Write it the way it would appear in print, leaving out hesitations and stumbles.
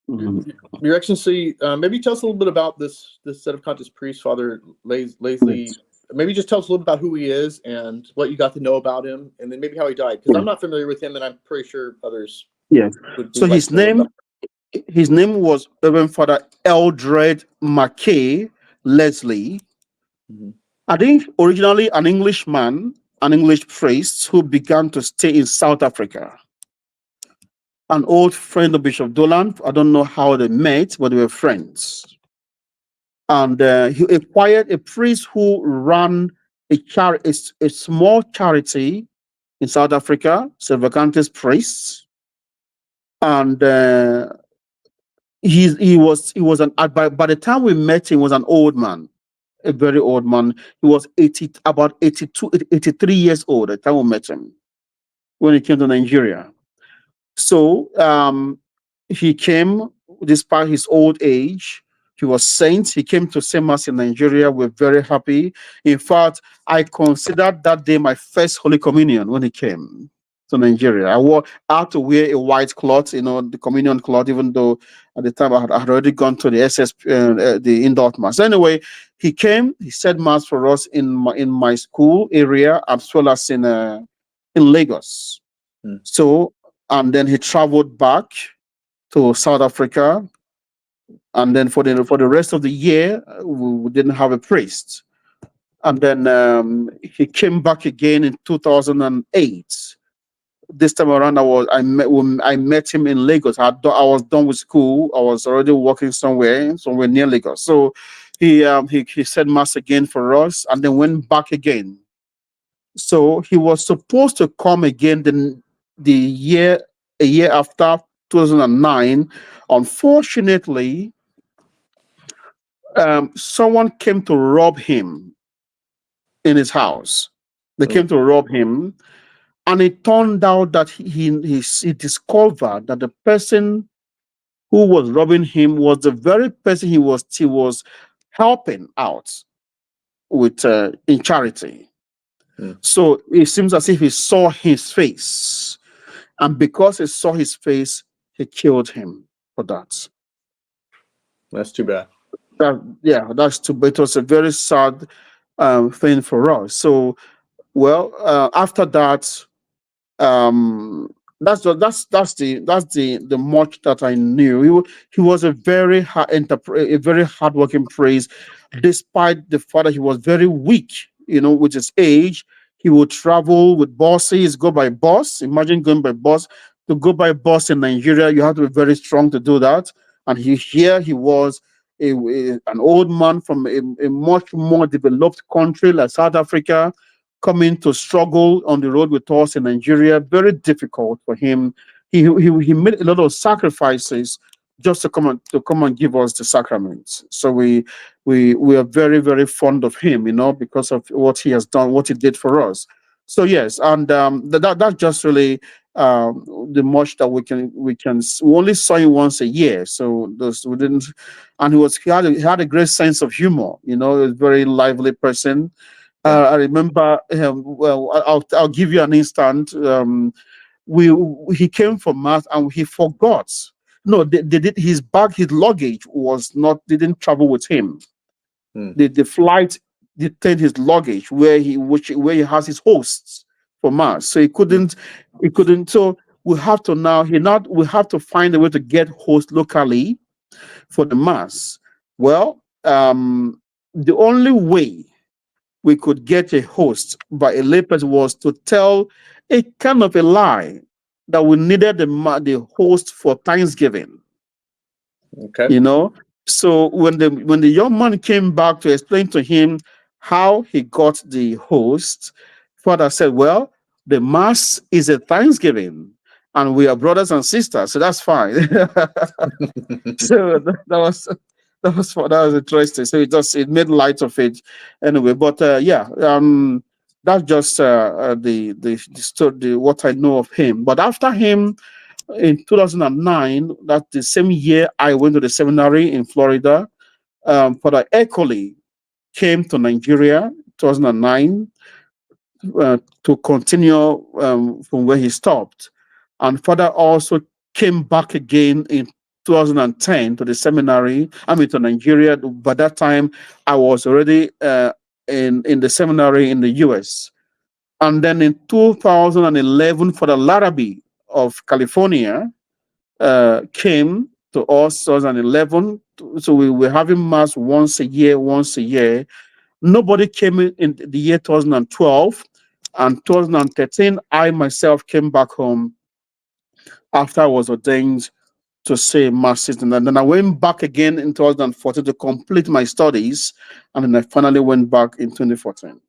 Mhm. Your Excellency, maybe tell us a little bit about this set of conscious priest, Father Leslie. Yes. Maybe just tell us a little bit about who he is and what you got to know about him, and then maybe how he died. Because Yeah. I'm not familiar with him, and I'm pretty sure others Yes. would So like to know a little his name was Reverend Father Eldred Mackay Leslie. about. I think originally an Englishman, an English priest who began to stay in South Africa. An old friend of Bishop Dolan. I don't know how they met, but they were friends. And he acquired a priest who ran a small charity in South Africa, Vacantes Priests. And he was by the time we met him, he was an old man, a very old man. He was 80, about 82, 83 years old at the time we met him when he came to Nigeria. So he came despite his old age. He was sent. He came to see us in Nigeria. We're very happy. In fact, I considered that day my first Holy Communion when he came to Nigeria. I had to wear a white cloth, the communion cloth, even though at the time I had already gone to the the indoor mass. Anyway, he came. He said mass for us in my school area as well as in Lagos. Hmm. So, and then he traveled back to South Africa, and then for the rest of the year, we didn't have a priest. And then he came back again in 2008. This time around, I met him in Lagos. I was done with school. I was already working somewhere near Lagos. So he said mass again for us, and then went back again. So he was supposed to come again the year a year after 2009. Unfortunately, someone came to rob him in his house. They Oh, came to rob him, and it turned out that he discovered that the person who was robbing him was the very person he was helping out with in charity. hmm. So it seems as if he saw his face. And because he saw his face, he killed him for that. That's too bad. Yeah, that's too bad. It was a very sad thing for us. So, well, after that, um, that's the much that I knew. He was a very a very hardworking priest, despite the fact that he was very weak. With his age, he would travel with buses, go by bus. Imagine going by bus. To go by bus in Nigeria, you have to be very strong to do that. And he was an old man from a much more developed country like South Africa, coming to struggle on the road with us in Nigeria. Very difficult for him. He made a lot of sacrifices just to come and give us the sacraments. So we are very, very fond of him, because of what he has done, what he did for us. So yes, and that's just really the much that we only saw him once a year, so those we didn't. And he had a great sense of humor, a very lively person. Yeah. I remember. Well, I'll give you an instant. We He came from mass and he forgot. No, they did his bag, his luggage was not didn't travel with him. Hmm. The flight detained his luggage where he has his hosts for mass, so Hmm. he couldn't. So we have to find a way to get host locally for the mass. Well, the only way we could get a host by a layperson was to tell a kind of a lie that we needed the host for Thanksgiving. Okay. You know, so when the young man came back to explain to him how he got the host, father said, "Well, the mass is a Thanksgiving, and we are brothers and sisters, so that's fine." So that was interesting. So it made light of it anyway. But yeah, that's just the story, what I know of him. But after him, in 2009, that the same year I went to the seminary in Florida. Father Ecoli came to Nigeria 2009 to continue from where he stopped. And Father also came back again in 2010 to the seminary. I mean, to Nigeria. By that time, I was already in the seminary in the US. And then in 2011, Father Larabi of California came to us 2011. So we were having mass once a year, once a year. Nobody came in the year 2012. And 2013, I myself came back home after I was ordained to say masses. And then I went back again in 2014 to complete my studies. And then I finally went back in 2014.